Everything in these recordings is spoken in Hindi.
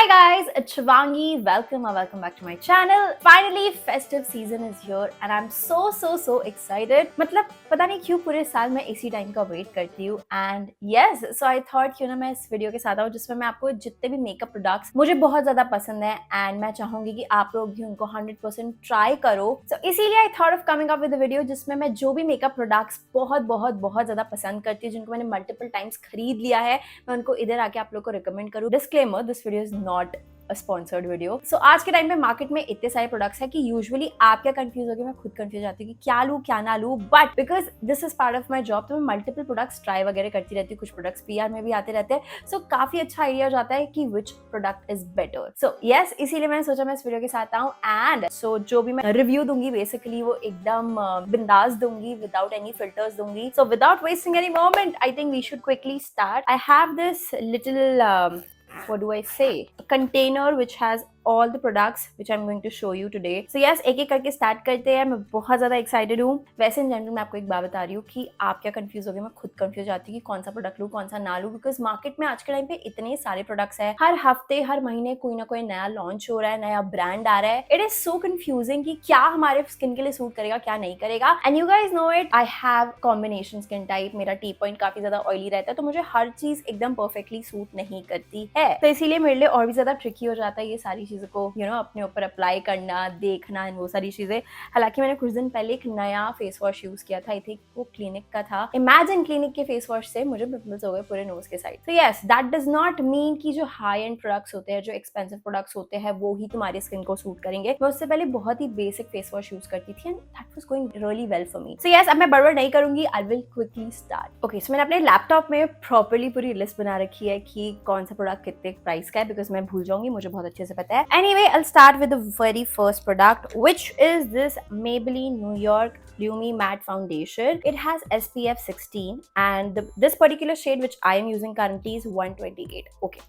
Hi guys, it's Shivangi. Welcome back to my channel. Finally, festive season is here and I'm so excited. मतलब पता नहीं क्यों पूरे साल मैं इसी टाइम का वेट करती हूँ and yes, so I thought क्यों ना मैं इस वीडियो के साथ आऊँ जिसमें मैं आपको जितने भी मेकअप प्रोडक्ट्स मुझे बहुत ज्यादा पसंद है and मैं चाहूंगी कि आप लोग भी उनको 100% ट्राई करो. So इसीलिए I thought of coming up with a video जिसमें मैं जो भी मेकअप प्रोडक्ट्स बहुत ज्यादा पसंद करती हूँ, जिनको मैंने मल्टीपल टाइम्स खरीद लिया है, मैं उनको इधर आके आप लोग को रिकमेंड करूँ. Disclaimer, this video is not a sponsored video. So आज के टाइम पे मार्केट में इतने सारे प्रोडक्ट्स है कि यूजुअली आप क्या कंफ्यूज होगे, मैं खुद कंफ्यूज जाती हूँ कि क्या लूँ क्या ना लूँ, but because this is part of my job तो मैं मल्टीपल प्रोडक्ट्स ट्राई वगैरह करती रहती हूँ. कुछ प्रोडक्ट्स पीआर में भी आते रहते हैं, सो काफी अच्छा आइडिया हो जाता है कि which product is better. So yes, इसीलिए मैंने सोचा मैं इस वीडियो के साथ आऊँ एंड सो जो भी मैं रिव्यू दूंगी बेसिकली वो एकदम बिंदास दूंगी, विदाउट एनी फिल्टर्स दूंगी. So without wasting any moment, I think we should quickly start. I have this little what do I say, a container which has all the products which I'm going to show you today. So yes, एक एक करके स्टार्ट करते हैं. मैं बहुत ज्यादा एक्साइटेड हूँ. वैसे इन जनरल मैं आपको एक बात बता रही हूँ कि आप क्या कंफ्यूज हो गए, मैं खुद कंफ्यूज जाती हूँ कि कौन सा प्रोडक्ट लूँ कौन सा ना लूँ, बिकॉज मार्केट में आज के टाइम पे इतने सारे प्रोडक्ट्स हैं. हर हफ्ते हर महीने कोई ना कोई नया लॉन्च हो रहा है, नया ब्रांड आ रहा है. इट इज सो कंफ्यूजिंग कि क्या हमारे स्किन के लिए सूट करेगा क्या नहीं करेगा. And you guys know it, I have combination skin type. मेरा टी पॉइंट काफी ज्यादा ऑयली रहता है, तो मुझे हर चीज एकदम परफेक्टली सूट नहीं करती है. तो इसीलिए मेरे लिए और भी ज्यादा ट्रिकी हो जाता है ये सारी चीजों को अपने ऊपर अप्लाई करना, देखना एंड वो सारी चीजें. हालांकि मैंने कुछ दिन पहले एक नया फेस वॉश यूज किया था, आई थिंक वो क्लिनिक का था. इमेजिन क्लिनिक के फेस वॉश से मुझे पिंपल्स हो गए पूरे नोज के साइड. तो yes, that does not mean कि जो हाई एंड प्रोडक्ट्स होते हैं, जो एक्सपेंसिव प्रोडक्ट्स होते हैं, वो ही तुम्हारी स्किन को सूट करेंगे. मैं उससे पहले बहुत ही बेसिक फेस वॉश यूज करती थी and that was going really well for me. So yes, अब मैं बड़बड़ नहीं करूंगी, I will quickly start. Okay, so मैंने अपने लैपटॉप में प्रॉपर्ली पूरी लिस्ट बना रखी है कि कौन सा प्रोडक्ट कितने प्राइस का है, बिकॉज मैं भूल जाऊंगी, मुझे बहुत अच्छे से पता है. Anyway, I will start with the very first product, which is this Maybelline New York Lumi Matte Foundation. It has SPF 16 and this particular shade which I am using currently is 128. Okay,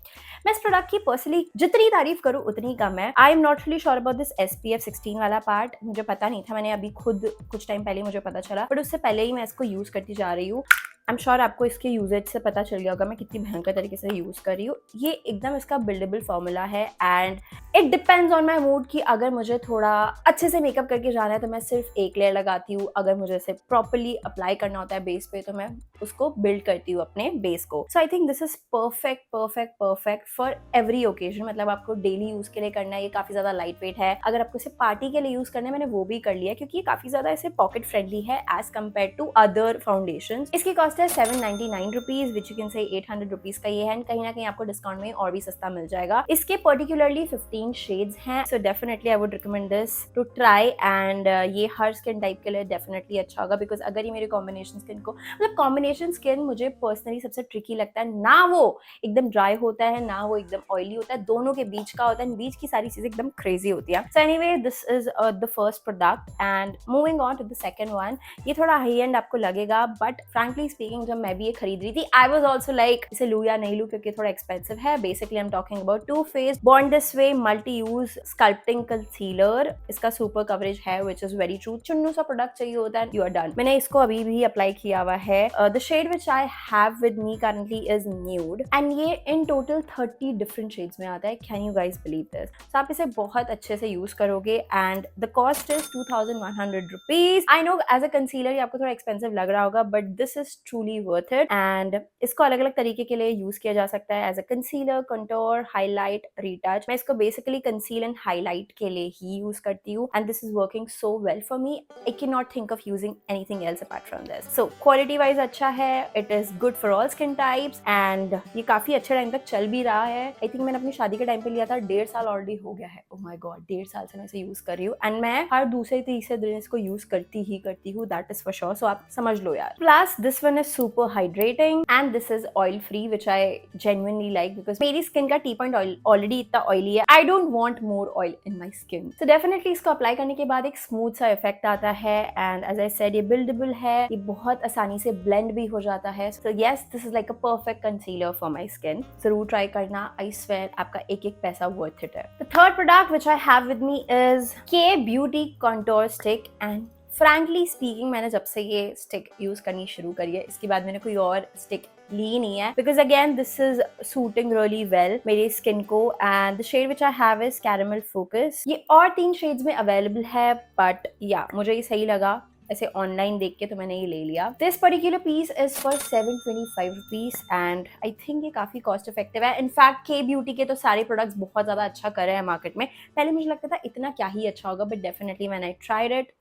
मैं इस प्रोडक्ट की पर्सनली जितनी तारीफ करूँ उतनी कम है. I am not really sure about this SPF 16 वाला पार्ट. मुझे पता नहीं था, मैंने अभी खुद कुछ टाइम पहले मुझे पता चला, बट उससे पहले ही मैं इसको यूज करती जा रही हूँ. आई एम श्योर आपको इसके यूजेज से पता चल गया होगा मैं कितनी भयंकर तरीके से यूज कर रही हूँ. ये एकदम इसका बिल्डेबल फॉर्मूला है and it depends on my mood कि अगर मुझे थोड़ा अच्छे से मेकअप करके जाना है तो मैं सिर्फ एक लेयर लगाती हूँ. अगर मुझे इसे प्रॉपरली अप्लाई करना होता है बेस पे तो मैं उसको बिल्ड करती हूँ अपने बेस को. So I think this is perfect for every occasion. मतलब आपको डेली यूज के लिए करना है. ये काफी ज्यादा लाइट वेट है. अगर आपको इसे पार्टी के लिए यूज करना है, मैंने वो भी कर लिया क्योंकि ये काफी ज्यादा इसे पॉकेट फ्रेंडली है as compare to other foundation. इसकी कॉस्ट है 799 rupees, which you can say 800 rupees का ये है. कहीं ना कहीं आपको डिस्काउंट में और भी सस्ता मिल जाएगा. इसके पर्टिकुलरली 15 शेड्स हैं, so definitely I would recommend this to try. And ये हर स्किन टाइप के लिए डेफिनेटली अच्छा होगा, बिकॉज अगर ये मेरी कॉम्बिनेशन स्किन को, मतलब कॉम्बिनेशन स्किन मुझे पर्सनली सबसे ट्रिकी लगता है. ना वो एकदम ड्राई होता है ना वो एकदम ऑयली होता है, दोनों के बीच का होता है. बीच की सारी चीजें एकदम क्रेजी होती है. So anyway, this is the first product and moving on to the second one. ये थोड़ा हाई एंड आपको लगेगा, बट फ्रैंकली स्पीकिंग जब मैं भी ये खरीद रही थी, आई वाज आल्सो लाइक इसे लूं या नहीं लूं क्योंकि थोड़ा एक्सपेंसिव है. Basically I am talking about Too Faced बॉन्ड This Way multi use sculpting concealer. इसका सुपर कवरेज है विच इज वेरी ट्रू. चुन्नू सा प्रोडक्ट चाहिए होता है, यू आर डन. मैंने इसको अभी भी अप्लाई किया हुआ है. The shade which I have with me currently is nude and ये इन टोटल 30 डिफरेंट शेड्स में आता है. Can you guys believe this? So आप इसे बहुत अच्छे से यूज करोगे and the cost is 2100 rupees. I know as a concealer ये आपको थोड़ा एक्सपेंसिव लग रहा होगा, but this is truly worth it. And इसको अलग अलग तरीके के लिए यूज किया जा सकता है, as a concealer, contour, highlight, retouch. मैं इसको बेसिकली कंसील एंड हाईलाइट के लिए ही यूज करती हूँ and this is working so well for me. I can not think of using anything else apart from this. So quality wise अच्छा है, it is good for all skin types and ये काफी अच्छे टाइम तक चल भी रहा है. आई थिंक मैंने अपनी शादी के टाइम पे लिया था, 1.5 साल ऑलरेडी हो गया है. ओह माय गॉड, 1.5 साल से मैं इसे यूज कर रही हूँ एंड मैं हर दूसरे तीसरे दिन इसको यूज करती हूँ, दैट इज फॉर श्योर. सो आप समझ लो यार. Plus this one is super hydrating and this is oil free, which I genuinely like, because मेरी स्किन का टी पॉइंट ऑलरेडी इतना ऑयली है. I don't want more oil in my skin. So definitely इसको अप्लाई करने के बाद एक स्मूथ सा इफेक्ट आता है एंड एज आई सेड ये बिल्डेबल है. ये बहुत आसानी से ब्लेंड भी हो जाता है. So yes, this is like a perfect concealer for my skin. जरूर ट्राई करना. आई स्वेयर आपका एक एक पैसा वर्थ इट है. The third product which I have with me is K beauty contour stick and frankly speaking मैंने जब से ये स्टिक यूज करनी शुरू करी है, इसके बाद मैंने कोई और स्टिक ली ही नहीं है because again this is suiting really well मेरी स्किन को and the shade which I have is caramel focus. ये और 3 शेड्स में अवेलेबल है बट या मुझे ये सही लगा ऐसे ऑनलाइन देख के तो मैंने ये ले लिया। This particular piece is for 725 rupees and I think ये काफी कॉस्ट इफेक्टिव है। इनफैक्ट के ब्यूटी के तो सारे प्रोडक्ट्स बहुत ज्यादा अच्छा कर रहे हैं मार्केट में। पहले मुझे लगता था इतना क्या ही अच्छा होगा but definitely when I tried it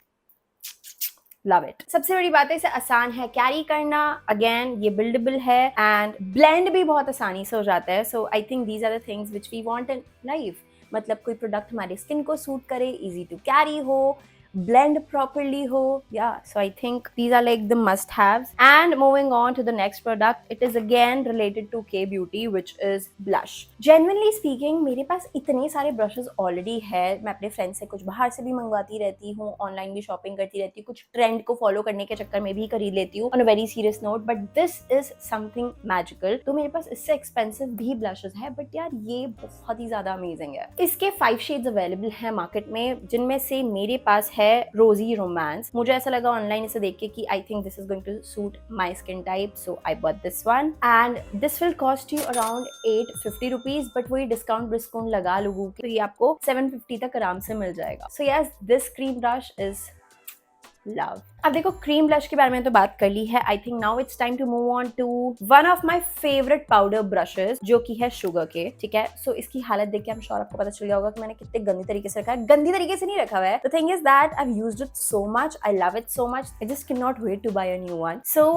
love it. सबसे बड़ी बात है इसे आसान है कैरी करना। अगेन ये बिल्डेबल है एंड ब्लेंड भी बहुत आसानी से हो जाता है। So I think these are the things which we want in life. मतलब कोई प्रोडक्ट हमारी स्किन को सूट करे, इजी टू कैरी हो, blend properly ho. Yeah, so I think these are like the must haves. And moving on to the next product, it is again related to K beauty which is blush. Genuinely speaking मेरे पास इतने सारे brushes already है। मैं अपने फ्रेंड से कुछ बाहर से भी मंगवाती रहती हूँ, ऑनलाइन भी शॉपिंग करती रहती हूँ, कुछ ट्रेंड को फॉलो करने के चक्कर में भी खरीद लेती हूँ on a very serious note, but this is something magical। तो मेरे पास इससे एक्सपेंसिव भी ब्लशेस है बट यार ये बहुत ही ज्यादा अमेजिंग है। इसके 5 शेड्स अवेलेबल है मार्केट में जिनमें से मेरे पास है रोजी रोमांस। मुझे ऐसा लगा ऑनलाइन इसे देख के कि I think this is going to suit my skin type, so I bought this one and this will cost you around 850 rupees but वही डिस्काउंट लगा लोगों के तो ये आपको 750 तक आराम से मिल जाएगा। सो yes this cream brush is love. अब देखो क्रीम ब्लश के बारे में तो बात कर ली है। I think now it's time to move on to one of my favourite powder brushes जो कि है शुगर के। ठीक है, सो इसकी हालत देख के I'm sure आपको पता चल गया होगा कि मैंने कितने गंदी तरीके से रखा है। गंदी तरीके से नहीं रखा हुआ है। The thing is that I used it so much, I love it so much, I just can not wait to buy a new one. So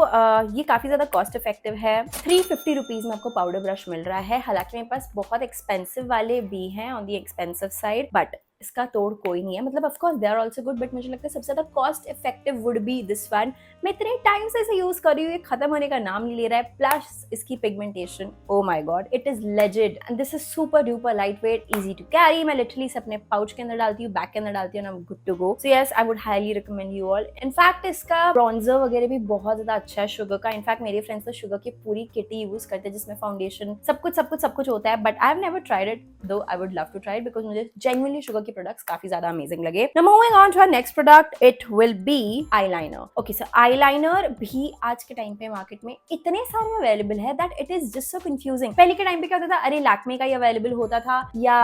ये काफी ज्यादा कॉस्ट इफेक्टिव है। 350 रुपीज में आपको पाउडर ब्रश मिल रहा है। हालांकि मेरे पास बहुत एक्सपेंसिव वाले भी हैं on the expensive side but इसका तोड़ कोई नहीं है। मतलब of course they are also good but मुझे लगता है सबसे ज्यादा cost effective would be this one. मैं इतने टाइम से इसे यूज कर रही हूँ, ये खत्म होने का नाम नहीं ले रहा है। प्लस इसकी pigmentation, oh my God, it is legit and this is super duper lightweight, easy to carry. मैं लिटरली इसे अपने पाउच के अंदर डालती हूँ, बैग के अंदर डालती हूँ, I am good to go. So yes, I would highly recommend you all. In fact इसका ब्रॉन्जर वगैरह भी बहुत ज्यादा अच्छा है शुगर का। इनफैक्ट मेरे फ्रेंड्स तो शुगर की पूरी किट यूज करते हैं जिसमें फाउंडेशन सब कुछ होता है but I have never tried it, though I would love to try it because मुझे जेन्युइनली शुगर के प्रोडक्ट्स काफी ज्यादा अमेजिंग लगे। Now moving on to our next product, it will be eyeliner. Okay, so eyeliner भी आज के टाइम पे मार्केट में इतने सारे अवेलेबल है that it is just so confusing. पहले के टाइम पे क्या होता था, अरे लैक्मे का ही अवेलेबल होता था या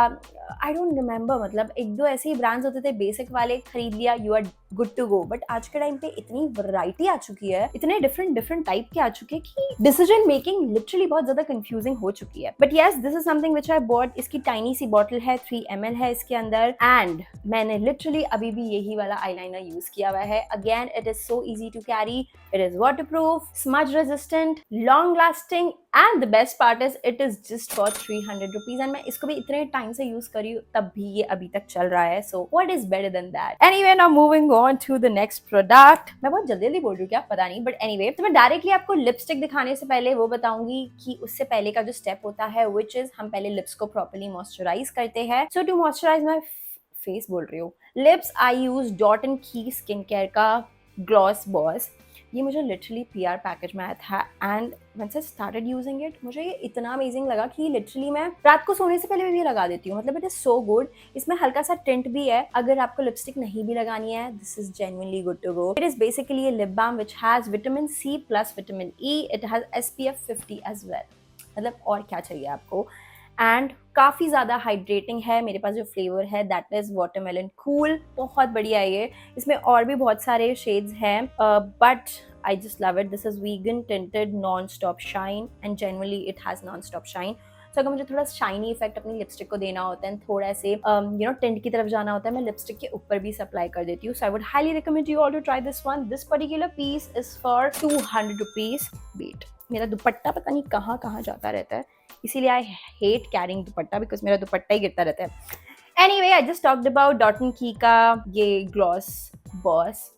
आई डोंट रिमेम्बर, मतलब 1-2 ऐसे ही ब्रांड्स होते थे, बेसिक वाले खरीद लिया, you are good to go. But आज के टाइम पे इतनी वैरायटी आ चुकी है, इतने डिफरेंट टाइप के आ चुके हैं कि डिसीजन मेकिंग लिटरली बहुत ज्यादा कंफ्यूजिंग हो चुकी है। But yes, this is something which I bought. इसकी टाइनी सी बॉटल है, 3 ml है इसके अंदर एंड मैंने लिटरली अभी भी यही वाला आईलाइनर यूज किया हुआ है। Again it is so easy to carry, it is waterproof, smudge resistant, long lasting and the best part is it is just for 300 rupees and मैं इसको भी इतने टाइम से यूज करी हूँ तब भी ये अभी तक चल रहा है। So what is better than that. Anyway, now moving on to the next product. मैं बहुत जल्दी बोल रही हूँ क्या पता नहीं, बट एनीवे, तो मैं डायरेक्टली आपको लिपस्टिक दिखाने से पहले वो बताऊंगी कि उससे पहले का जो स्टेप होता है विच इज हम पहले लिप्स को प्रॉपर्ली मॉइस्चराइज करते हैं। सो टू मॉइस्चराइज माई फेस बोल रही हूँ, lips I use dot and की स्किन केयर का ग्लॉस बॉस। ये मुझे लिटरली PR पैकेज में आया था and once I started using it, मुझे ये इतना अमेजिंग लगा कि लिटरली मैं रात को सोने से पहले भी लगा देती हूँ। मतलब इट इज सो गुड। इसमें हल्का सा टिंट भी है, अगर आपको लिपस्टिक नहीं भी लगानी है this is genuinely good to go. It is basically a lip balm which has vitamin C plus vitamin E. It has SPF 50 as well. मतलब और क्या चाहिए आपको। एंड काफ़ी ज़्यादा हाइड्रेटिंग है। मेरे पास जो फ्लेवर है दैट इज़ वाटरमेलन कूल, बहुत बढ़िया है ये। इसमें और भी बहुत सारे शेड्स हैं but I just love it. This is vegan tinted non-stop shine and generally it has non-stop shine. So अगर मुझे थोड़ा शाइनी इफेक्ट अपनी लिपस्टिक को देना होता है, थोड़ा ऐसे टिंट की तरफ जाना होता है, मैं लिपस्टिक के ऊपर भी अप्लाई कर देती हूँ। So I would highly recommend you all to try this one. This particular piece is for 200 rupees. Wait, मेरा दुपट्टा पता नहीं कहाँ कहाँ जाता रहता है, इसीलिए I hate carrying dupatta because मेरा दुपट्टा ही गिरता रहता है। Anyway, I just talked about dot and की का ये gloss boss.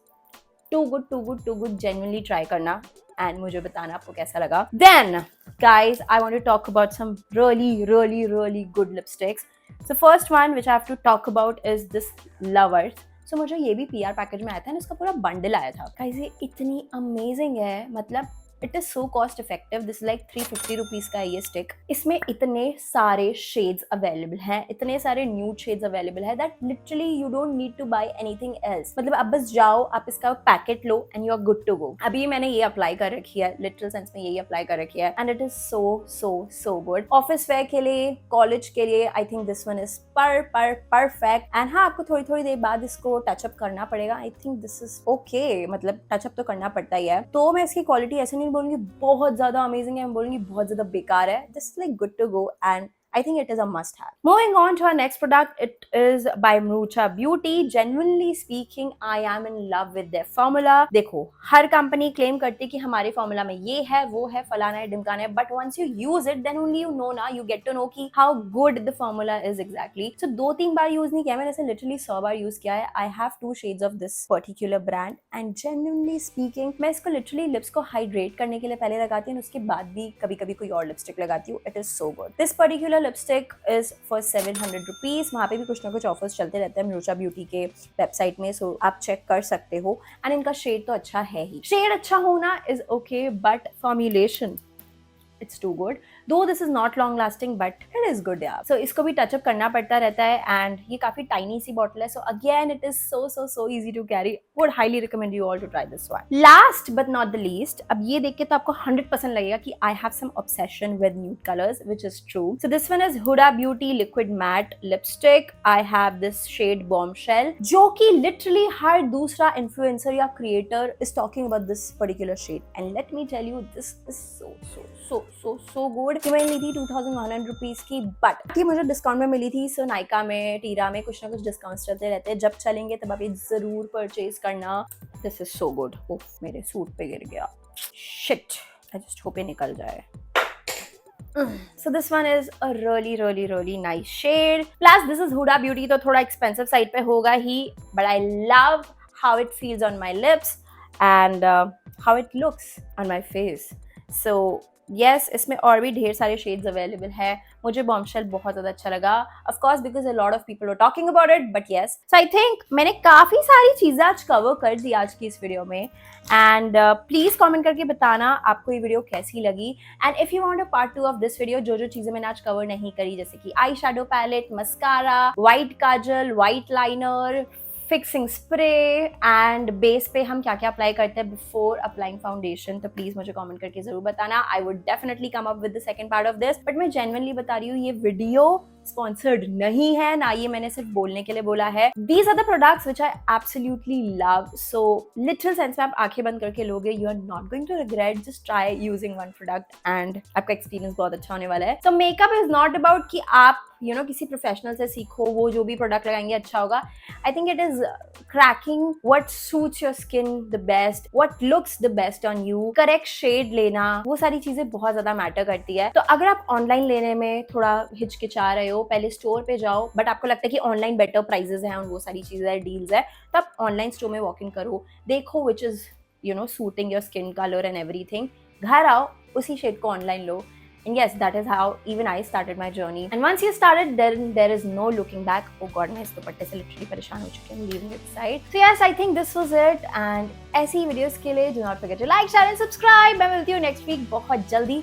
Too good, genuinely try करना एंड मुझे बताना आपको कैसा लगा। Then guys, I want to talk about some really good lipsticks. So first one which I have to talk about is this lovers. सो मुझे ये भी PR पैकेज में आया था ना, इसका पूरा बंडल आया था। गाइज ये इतनी अमेजिंग है, मतलब it is so cost effective. This like 350 rupees का है ये स्टिक. इसमें इतने सारे शेड्स अवेलेबल हैं, इतने सारे न्यूड शेड्स अवेलेबल है that literally you don't need to buy anything else. मतलब आप बस जाओ, आप इसका पैकेट लो and you are good to go. अभी मैंने ये अप्लाई कर रखी है, लिटरल सेंस में यही अप्लाई कर रखी है, and it is so so so good. Office where के लिए, कॉलेज के लिए, आई think this one is perfect. And हाँ, आपको थोड़ी थोड़ी देर बाद इसको टचअप करना पड़ेगा. आई थिंक दिस इज ओके, मतलब टचअप तो करना पड़ता ही है. तो मैं इसकी क्वालिटी ऐसे नहीं बोलूंगी बहुत ज्यादा अमेजिंग है, मैं बोलूंगी बहुत ज्यादा बेकार है. This like good to go and I think it is a must have. Moving on to our next product, it is by Marucha Beauty. Genuinely speaking, I am in love with their formula. देखो, हर कंपनी क्लेम करती है कि हमारे फॉर्मूला में ये है, वो है, फलाना है, ढिमकाना है, but once you use it, then only you know ना, you get to know कि how good the formula is exactly. So 2-3 bar use नहीं किया मैंने, इसे literally 100 बार यूज किया है. I have 2 shades of this particular brand and genuinely speaking, मैं इसको literally लिप्स को हाइड्रेट करने के लिए पहले लगाती हूँ, उसके बाद भी कभी कभी कोई और लिपस्टिक लगाती हूँ. It is so good. This particular lipstick is for 700 rupees. वहाँ पे भी कुछ ना कुछ ऑफर्स चलते रहते हैं मरूचा ब्यूटी के वेबसाइट में, सो आप चेक कर सकते हो. एंड इनका शेड तो अच्छा है ही. शेड अच्छा होना is okay, but formulation it's too good. Though this is not long lasting, but it is good यार. So इसको भी टचअप करना पड़ता रहता है एंड ये काफी टाइनी सी बॉटल है. So again it is so easy to carry. Would highly recommend you all to try this one. Last but not the least, अब ये देख के तो आपको 100% लगेगा कि I have some obsession with nude colors, which is true. So this one is Huda Beauty Liquid Matte Lipstick. I have this shade Bombshell, जो कि literally हर दूसरा influencer या creator is talking about this particular shade. And let me tell you, this is so good. ये मैंने ली थी 2100 रुपीज की, बट ये मुझे डिस्काउंट में मिली थी. सो नायका में, टीरा में कुछ ना कुछ डिस्काउंट चलते रहते हैं. जब चलेंगे तब आप ये जरूर परचेज करना. This is so good. ओफ, मेरे सूट पे गिर गया. शिट, आई जस्ट होप ये निकल जाए. So this one is a really nice shade. Plus this is Huda Beauty, तो थोड़ा expensive side पे होगा ही, but I love how it feels on my lips and how it looks on my face. So yes, इसमें और भी ढेर सारे शेड्स अवेलेबल है. मुझे बॉम्बशेल बहुत ज़्यादा अच्छा लगा, of course because a lot of people were talking about it. But yes, so I think मैंने काफ़ी सारी चीज़ें आज कवर कर दी आज की इस वीडियो में. एंड प्लीज़ कमेंट करके बताना आपको ये वीडियो कैसी लगी. And if you want a part 2 of this video, जो चीज़ें मैंने आज कवर नहीं करी, जैसे कि eye shadow palette, mascara, white kajal, white liner, fixing spray and base पे हम क्या क्या अप्लाई करते हैं बिफोर अप्लाइंग फाउंडेशन, तो प्लीज मुझे कमेंट करके जरूर बताना. I would definitely come up with the second part of this. But मैं जेन्युइनली बता रही हूँ, ये वीडियो स्पॉन्सर्ड नहीं है, ना ये मैंने सिर्फ बोलने के लिए बोला है. These are the products which I absolutely love. So literal sense में आप आंखें बंद करके लोगे, you are not going to regret. Just try using one product and आपका एक्सपीरियंस बहुत अच्छा होने वाला है. So makeup is not about कि आप किसी प्रोफेशनल से सीखो, वो जो भी प्रोडक्ट लगाएंगे अच्छा होगा. I think it is cracking what suits your skin the best, what looks the best on you, correct shade लेना, वो सारी चीजें बहुत ज्यादा मैटर करती है. तो अगर आप ऑनलाइन लेने में थोड़ा हिचकिचा रहे हो, पहले स्टोर पे जाओ, बट आपको लगता है कि ऑनलाइन बेटर प्राइजेस हैं और वो सारी चीजें डील्स है, तो आप ऑनलाइन स्टोर में वॉक इन करो, देखो which is suiting your skin colour and everything. घर आओ, उसी शेड को ऑनलाइन लो. And yes, that is how even I started my journey. And once you started, then there is no looking back. Oh God, मैं इस दुपट्टे से literally परेशान हो चुकी हूँ. Leaving it aside. So yes, I think this was it. And ऐसी वीडियोस के लिए do not forget to like, share and subscribe. मैं मिलती हूँ next week बहुत जल्दी.